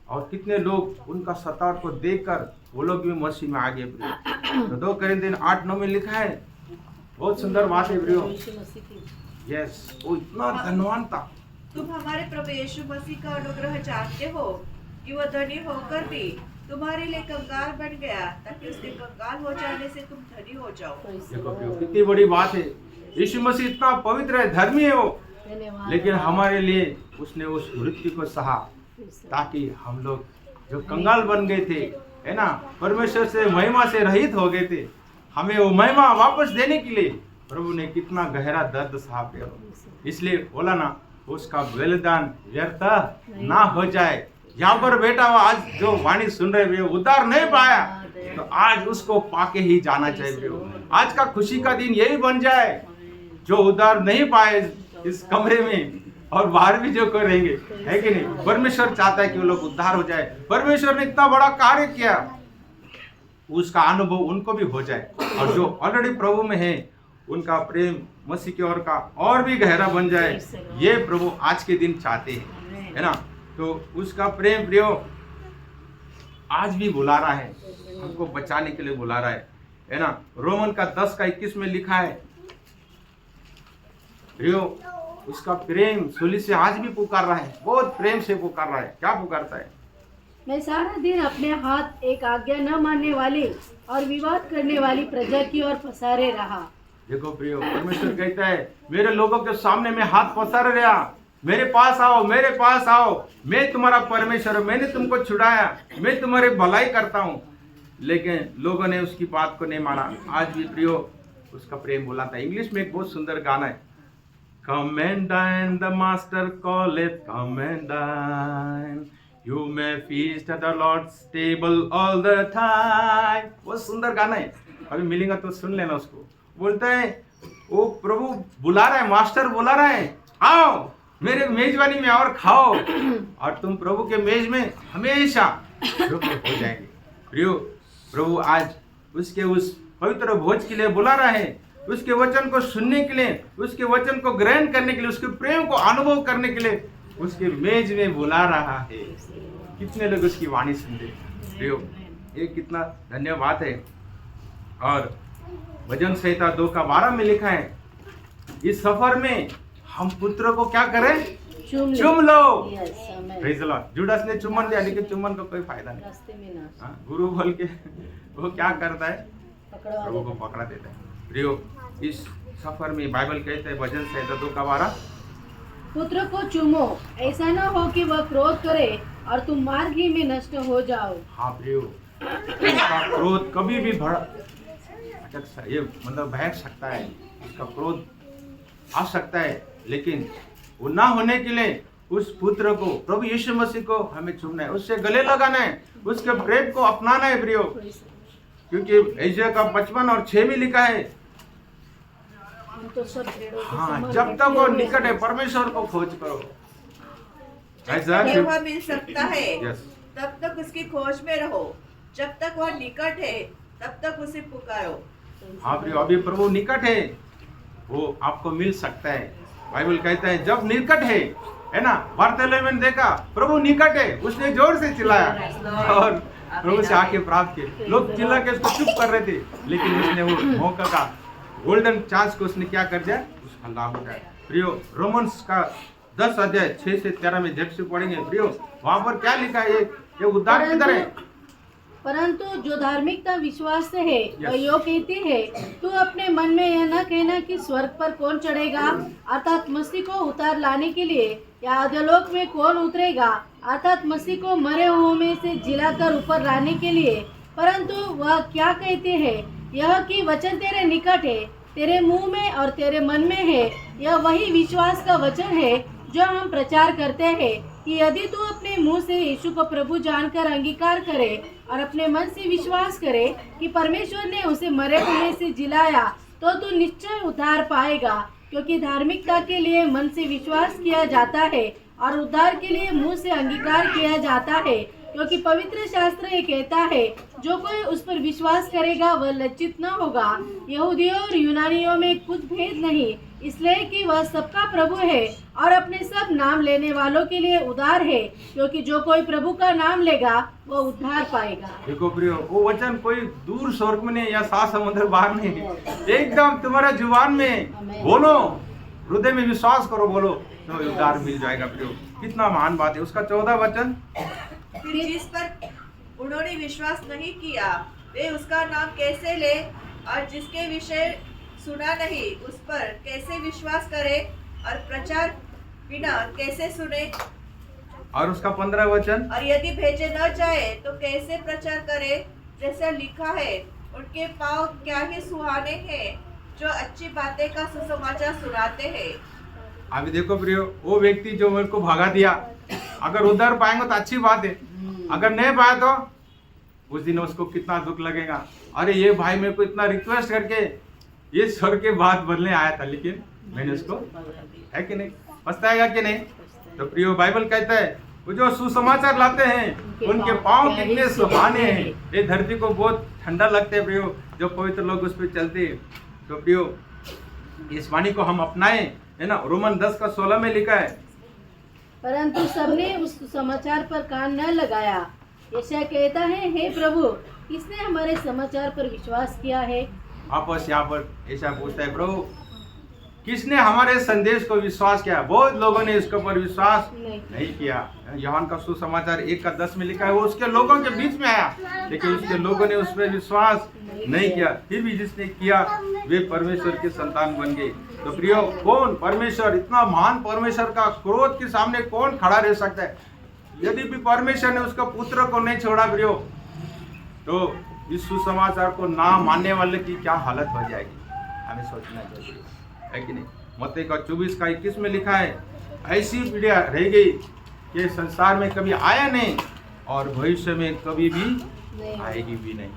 और कितने लोग उनका सताव को देखकर वो लोग भी मसीह में आ गए। तो 2 कोरिन्थियन 8:9 में लिखा है, बहुत सुंदर बात है प्रियो। यस, वो इतना धनवान था। तुम हमारे प्रभु यीशु मसीह का अनुग्रह जानते हो कि वह धनी होकर भी तुम्हारे लिए कंगाल बन गया ताकि उसके कंगाल हो जाने से तुम धनी हो जाओ। देखो प्रियो, कितनी बड़ी बात है। यीशु मसीह इतना पवित्र है, धर्मी है वो, धन्यवाद। लेकिन हमारे लिए उसने उस मृत्यु को सहा ताकि हम लोग जो कंगाल बन गए थे, है ना, परमेश्वर से महिमा से रहित हो गए थे, हमें वो महिमा वापस देने के लिए प्रभु ने कितना गहरा दर्द सहा प्रियो। इसलिए बोला ना, उसका बलिदान व्यर्थ ना हो जाए। यहाँ पर बेटा हुआ आज जो वाणी सुन रहे प्रियो, उद्धार नहीं पाया तो आज उसको पाके ही जाना चाहिए प्रियो। आज का खुशी का दिन यही बन जाए, जो उद्धार नहीं पाए इस कमरे में और बाहर भी जो करेंगे, है कि नहीं। परमेश्वर चाहता है कि वो लोग उद्धार हो जाए। परमेश्वर ने इतना बड़ा कार्य किया, उसका अनुभव उनको भी हो जाए, और जो ऑलरेडी प्रभु में है उनका प्रेम मसीह की ओर का और भी गहरा बन जाए। ये प्रभु आज के दिन चाहते हैं, है ना। तो उसका प्रेम प्रियो आज भी बुला रहा है, हमको बचाने के लिए बुला रहा है ना। रोमन का 10:21 में लिखा है प्रियो, उसका प्रेम सूली से आज भी पुकार रहा है, बहुत प्रेम से पुकार रहा है। क्या पुकारता है? मैं सारा दिन अपने हाथ एक आज्ञा न मानने वाली और विवाद करने वाली प्रजा की ओर पसारे रहा। देखो प्रियो, परमेश्वर कहता है मेरे लोगों के सामने मैं हाथ पसार रहा, मेरे पास आओ, मेरे पास आओ, मैं तुम्हारा परमेश्वर हूं, मैंने तुमको छुड़ाया, मैं तुम्हारी भलाई करता हूं। लेकिन लोगों ने उसकी बात को नहीं माना। आज भी प्रियो उसका प्रेम बुलाता है। इंग्लिश में एक बहुत सुंदर गाना है, Come and dine, the master calleth, come and dine. You may feast at the Lord's table all the time. बहुत सुंदर गाना है, अभी मिलेगा तो सुन लेना उसको। बोलता है वो प्रभु बुला रहा है, मास्टर बुला रहा है, आओ मेरे मेजबानी में और खाओ, और तुम प्रभु के मेज में हमेशा रुके हो जाएंगे। प्रियो, प्रभु आज उसके उस पवित्र भोज के लिए बुला रहा है, उसके वचन को सुनने के लिए, उसके वचन को ग्रहण करने के लिए, उसके प्रेम को अनुभव करने के लिए उसके मेज में बुला रहा है। कितने लोग उसकी वाणी सुनते हैं प्रियो, ये कितना धन्यवाद है। और भजन संहिता 2:12 में लिखा है, इस सफर में हम पुत्र को क्या करें? चुम लो। Praise the Lord. जुडास ने चुम्बन दिया, लेकिन चुम्बन का कोई फायदा नहीं। रास्ते में ना गुरु बोल के वो क्या करता है? प्रभु को पकड़ा देता है। प्रियो, इस सफर में बाइबल कहता है भजन संहिता 2:12, पुत्र को चूमो, ऐसा न हो कि वह क्रोध करे और तुम मार्ग ही में नष्ट हो जाओ। हाँ प्रियो, उसका क्रोध कभी भी ये मतलब बहक सकता है, उसका क्रोध आ सकता है, लेकिन वो ना होने के लिए उस पुत्र को, प्रभु यीशु मसीह को हमें चूमना है, उससे गले लगाना है, उसके प्रेम को अपनाना है प्रियो। क्योंकि यशायाह का 55 और 6 में लिखा है, हाँ, जब तक वो निकट है परमेश्वर को खोज करो। ऐसा वह मिल सकता है, तब तक उसकी खोज में रहो। जब तक वह निकट है तब तक उसे पुकारो। हाँ प्रियो, अभी प्रभु निकट है, वो आपको मिल सकता है। बाइबल कहता है जब निकट है ना। बारतुलमै ने देखा प्रभु निकट है, उसने जोर से चिल्लाया और प्रभु से आके प्राप्त किए। लोग चिल्ला के उसको चुप कर रहे थे, लेकिन उसने वो मौका का गोल्डन चांस को उसने क्या कर दिया, उसका लाभ उठाया। प्रियो, रोमन्स का 10:6-13 में जब से पढ़ेंगे प्रियो, वहां पर क्या लिखा है? ये उद्धार किधर है? परंतु जो धार्मिकता विश्वास से है वह यो कहती है, तू अपने मन में यह न कहना कि स्वर्ग पर कौन चढ़ेगा, अर्थात मसीह को उतार लाने के लिए, या अधोलोक में कौन उतरेगा, अर्थात मसीह को मरे हुओं में से जिलाकर ऊपर लाने के लिए। परंतु वह क्या कहते हैं, यह कि वचन तेरे निकट है, तेरे मुंह में और तेरे मन में है। यह वही विश्वास का वचन है जो हम प्रचार करते हैं कि यदि तू अपने मुंह से यीशु को प्रभु जानकर अंगीकार करे और अपने मन से विश्वास करे कि परमेश्वर ने उसे मरे हुए से जिलाया, तो तू निश्चय उद्धार पाएगा। क्योंकि धार्मिकता के लिए मन से विश्वास किया जाता है और उद्धार के लिए मुंह से अंगीकार किया जाता है। क्योंकि पवित्र शास्त्र ये कहता है, जो कोई उस पर विश्वास करेगा वह लज्जित न होगा। यहूदियों और यूनानियों में कुछ भेद नहीं, इसलिए कि वह सबका प्रभु है और अपने सब नाम लेने वालों के लिए उद्धार है। क्योंकि जो कोई प्रभु का नाम लेगा वह उद्धार पाएगा। देखो प्रियो, वो वचन कोई दूर स्वर्ग में नहीं या 7 समुद्र बाहर नहीं, एकदम तुम्हारा जुबान में बोलो, हृदय में विश्वास करो, बोलो तो उद्धार मिल जाएगा। प्रियो, कितना महान बात है। उसका 14 वचन, फिर जिस पर उन्होंने विश्वास नहीं किया, वे उसका नाम कैसे ले? और जिसके विषय सुना नहीं उस पर कैसे विश्वास करे? और प्रचार बिना कैसे सुने? और उसका 15 वचन, और यदि भेजे न जाए तो कैसे प्रचार करे? जैसा लिखा है, उनके पाँव क्या ही सुहाने हैं जो अच्छी बातें का सुसमाचार सुनाते हैं। अभी देखो प्रियो, वो व्यक्ति जो मेरे को भगा दिया, अगर उधर पाएंगे तो अच्छी बात है, अगर नहीं पाए तो उस दिन उसको कितना दुख लगेगा। अरे ये भाई मेरे को इतना रिक्वेस्ट करके ये स्वर के बात बदलने आया था, लेकिन मैंने उसको, है कि नहीं, पछताएगा कि नहीं? तो प्रियो, बाइबल कहता है वो जो सुसमाचार लाते हैं उनके पाँव कितने सुहाने हैं। ये धरती को बहुत ठंडा लगता है प्रियो, जो पवित्र लोग उस पर चलते हैं। तो प्रियो, इस वाणी को हम अपनाएं, है ना। रोमन 10:16 में लिखा है, परंतु सबने उस समाचार पर कान न लगाया। यशायाह कहता है, हे प्रभु, किसने हमारे समाचार पर विश्वास किया है? आपस यहाँ पर ऐसा पूछता है, प्रभु किसने हमारे संदेश को विश्वास किया? बहुत लोगों ने इसके ऊपर विश्वास नहीं किया। यूहन्ना का सुसमाचार 1:10 में लिखा है, वो उसके लोगों के बीच में आया, लेकिन उसके लोगों ने उस पर विश्वास नहीं किया। फिर भी जिसने किया वे परमेश्वर के संतान बन गए। तो प्रियो, कौन परमेश्वर, इतना महान परमेश्वर का क्रोध के सामने कौन खड़ा रह सकता है? यदि भी परमेश्वर ने उसका पुत्र को नहीं छोड़ा प्रियो, तो इस सुसमाचार को ना मानने वाले की क्या हालत हो जाएगी, हमें सोचना चाहिए, है कि नहीं। मत्ती का 24:21 में लिखा है, ऐसी पीढ़ियां रह गई कि संसार में कभी आया नहीं और भविष्य में कभी भी आएगी भी नहीं,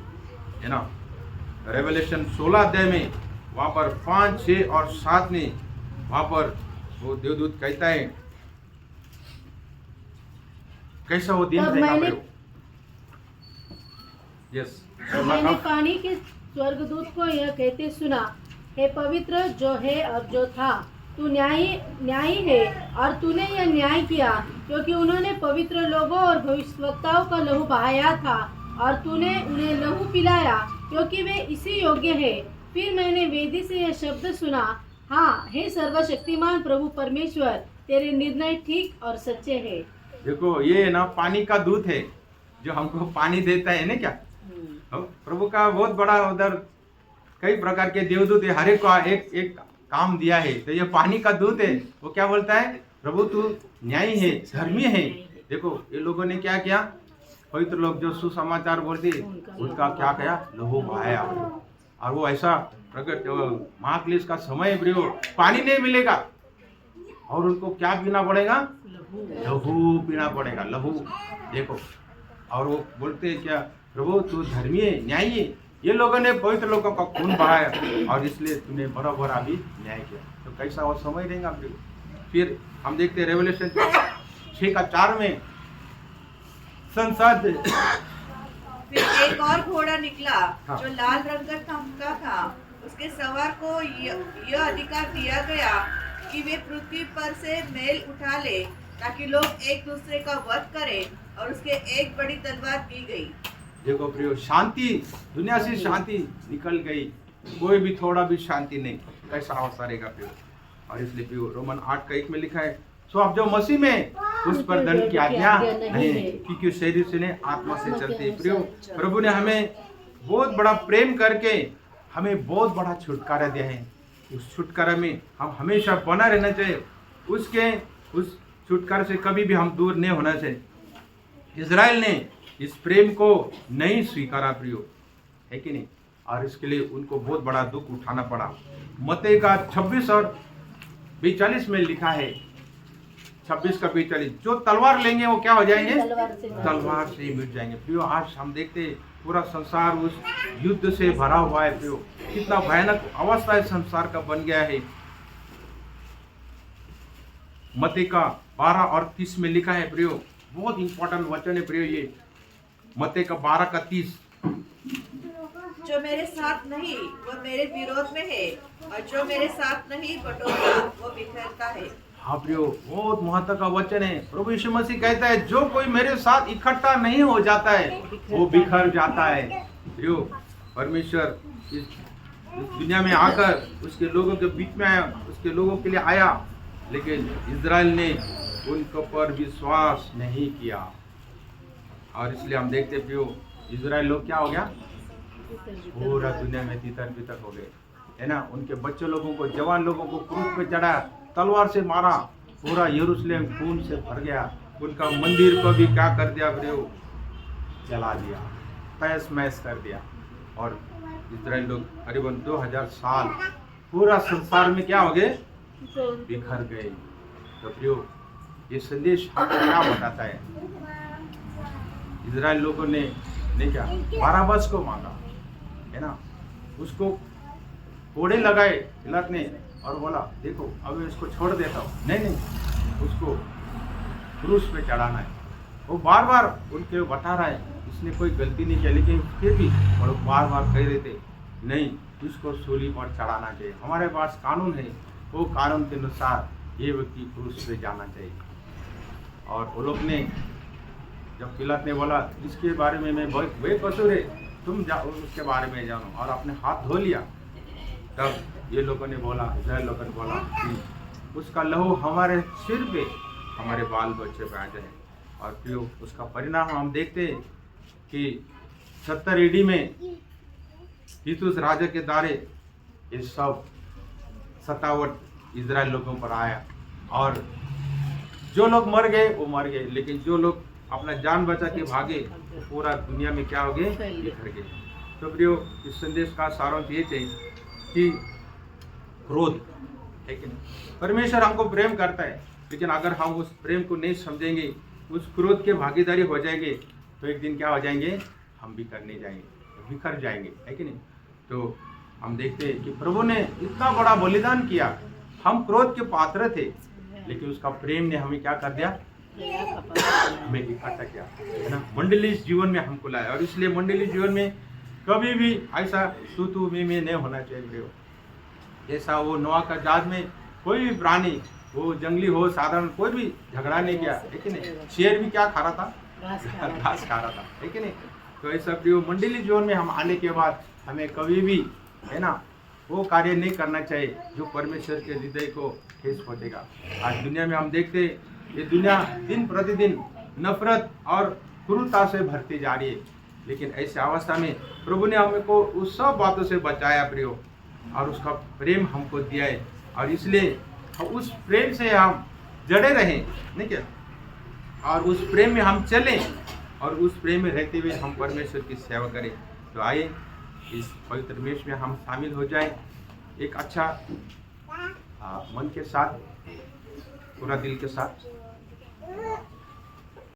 है ना। रेवलेशन 16 अध्याय में वहाँ पर 5, 6 और 7 में वहाँ पर वो देवदूत कहता है कैसा वो दिन रहेगा। यस, तो मैंने पानी के स्वर्गदूत को यह कहते सुना, हे पवित्र जो है और जो था, तू न्यायी है और तूने यह न्याय किया, क्योंकि उन्होंने पवित्र लोगों और भविष्यवक्ताओं का लहू बहाया था और तूने उन्हें लहू पिलाया, क्योंकि वे इसी योग्य है। फिर मैंने वेदी से यह शब्द सुना, हाँ, हे सर्वशक्तिमान प्रभु परमेश्वर, तेरे निर्णय ठीक और सच्चे हैं। देखो, ये ना पानी का दूत है जो हमको पानी देता है ना, क्या प्रभु का बहुत बड़ा उधर कई प्रकार के देवदूत है, हर एक को एक काम दिया है। तो ये पानी का दूत है, वो क्या बोलता है, प्रभु तू न्यायी है, धर्मी है। देखो ये लोगों ने क्या किया, पवित्र लोग जो सुसमाचार बोलते उनका क्या किया, लहू बहाया। और वो ऐसा प्रकट महाक्लेश का समय प्रियो, पानी नहीं मिलेगा और उनको क्या पीना पड़ेगा, लहू पीना पड़ेगा, लहू। देखो, और वो बोलते हैं क्या, प्रभु तू धर्मी है, न्यायी है। ये लोगों ने पवित्र लोगों का खून बहाया और इसलिए तूने बराबर अभी न्याय किया। तो कैसा वो समय रहेगा। फिर हम देखते हैं रेवलेशन 6:4 में संसद। फिर एक और घोड़ा निकला जो लाल रंग का था। उसके सवार को यह अधिकार दिया गया कि वे पृथ्वी पर से मैल उठा ले, ताकि लोग एक दूसरे का वध करें, और उसके एक बड़ी तलवार दी गई। देखो प्रियो, शांति, दुनिया से शांति निकल गई, कोई भी थोड़ा भी शांति नहीं। कैसा अवसर रहेगा प्रियो। और इसलिए प्रियो, रोमन 8:1 में लिखा है, सो अब जो मसीह में उस पर दंड की आज्ञा नहीं है, क्योंकि शरीर से नहीं आत्मा से चलते हैं। प्रियो, प्रभु ने हमें बहुत बड़ा प्रेम करके हमें बहुत बड़ा छुटकारा दिया है। उस छुटकारा में हम हमेशा बना रहना चाहिए, उस छुटकारे से कभी भी हम दूर नहीं होना चाहिए। इजराइल ने इस प्रेम को नहीं स्वीकारा प्रियो, है कि नहीं, और इसके लिए उनको बहुत बड़ा दुख उठाना पड़ा। मत्ती का 26 और 42 में लिखा है, 26 का 42, जो तलवार लेंगे वो क्या हो जाएंगे, तलवार से मिट जाएंगे। प्रियो, आज हम देखते हैं पूरा संसार उस युद्ध से भरा हुआ है प्रियो, कितना भयानक अवस्था इस संसार का बन गया है। मत्ती का 12 और 30 में लिखा है प्रियो, बहुत इंपॉर्टेंट वचन है प्रियो ये, मत्ती का 12:30, जो मेरे साथ नहीं वो मेरे विरोध में है, और जो मेरे साथ नहीं बटोरता वो बिखरता है। हाँ प्रियो, बहुत महत्व का वचन है। प्रभु यीशु मसीह कहता है, जो कोई मेरे साथ इकट्ठा नहीं हो जाता है वो बिखर जाता है। प्रियो, परमेश्वर इस दुनिया में आकर उसके लोगों के बीच में आया, उसके लोगों के लिए आया, लेकिन इजराइल ने उनके पर विश्वास नहीं किया। और इसलिए हम देखते प्रियो इजराइल लोग क्या हो गया, पूरा दुनिया में तितर बितर हो गए, है ना। उनके बच्चे लोगों को, जवान लोगों को क्रूस पे चढ़ाया, तलवार से मारा, पूरा यरूशलेम खून से भर गया। उनका मंदिर को भी क्या कर दिया प्रियो, जला दिया, तहस महस कर दिया। और इजराइल लोग करीबन 2000 साल पूरा संसार में क्या हो गए, बिखर गए। तो प्रियो ये संदेश हमको क्या बताता है, इजराइल लोगों ने क्या बाराबस को मांगा, है ना। उसको कोड़े लगाए पिलात ने और बोला देखो अब मैं इसको छोड़ देता हूँ, नहीं उसको क्रूस पे चढ़ाना है। वो बार बार उनके बता रहा है इसने कोई गलती नहीं किया, लेकिन फिर भी और बार बार कह रहे थे नहीं इसको सूली पर चढ़ाना चाहिए, हमारे पास कानून है, वो कानून के अनुसार ये व्यक्ति क्रूस पे जाना चाहिए। और वो लोग ने जब पिलात ने बोला इसके बारे में मैं बहुत बेकसूर है, तुम जाओ उसके बारे में जानो, और अपने हाथ धो लिया, तब ये लोगों ने बोला, इस्राएल लोगों ने बोला कि उसका लहू हमारे सिर पे, हमारे बाल बच्चे पे आ जाए। और फिर उसका परिणाम हम देखते हैं कि 70 AD में तीतुस राजा के द्वारे ये सब सतावट इजराइल लोगों पर आया, और जो लोग मर गए वो मर गए, लेकिन जो लोग अपना जान बचा के भागे वो पूरा दुनिया में क्या हो गए, बिखर गए। तो प्रियो इस संदेश का सारांश ये चाहिए कि क्रोध है कि नहीं, परमेश्वर हमको प्रेम करता है, लेकिन अगर हम उस प्रेम को नहीं समझेंगे, उस क्रोध के भागीदारी हो जाएंगे, तो एक दिन क्या हो जाएंगे, हम भी करने जाएंगे, बिखर जाएंगे, है कि नहीं। तो हम देखते हैं कि प्रभु ने इतना बड़ा बलिदान किया, हम क्रोध के पात्र थे, लेकिन उसका प्रेम ने हमें क्या कर दिया, हमें इकट्ठा किया, है ना, मंडली जीवन में हमको लाया। और इसलिए मंडली जीवन में कभी भी ऐसा तू में नहीं होना चाहिए। जैसा वो नोआ का जहाज में कोई भी प्राणी, वो जंगली हो साधारण, कोई भी झगड़ा नहीं किया, है कि नहीं। शेर भी क्या खा रहा था, घास खा रहा था, है कि नहीं। तो ऐसा प्रियो मंडली जीवन में हम आने के बाद हमें कभी भी, है ना, वो कार्य नहीं करना चाहिए जो परमेश्वर के हृदय को ठेस पहुंचेगा। आज दुनिया में हम देखते ये दुनिया दिन प्रतिदिन नफरत और क्रूरता से भरती जा रही है, लेकिन ऐसी अवस्था में प्रभु ने हमको उस सब बातों से बचाया प्रियो, और उसका प्रेम हमको दिया है, और इसलिए उस प्रेम से हम जड़े रहें, नहीं क्या, और उस प्रेम में हम चलें, और उस प्रेम में रहते हुए हम परमेश्वर की सेवा करें। तो आइए इस पवित्र मेष में हम शामिल हो जाएं, एक अच्छा मन के साथ, पूरा दिल के साथ।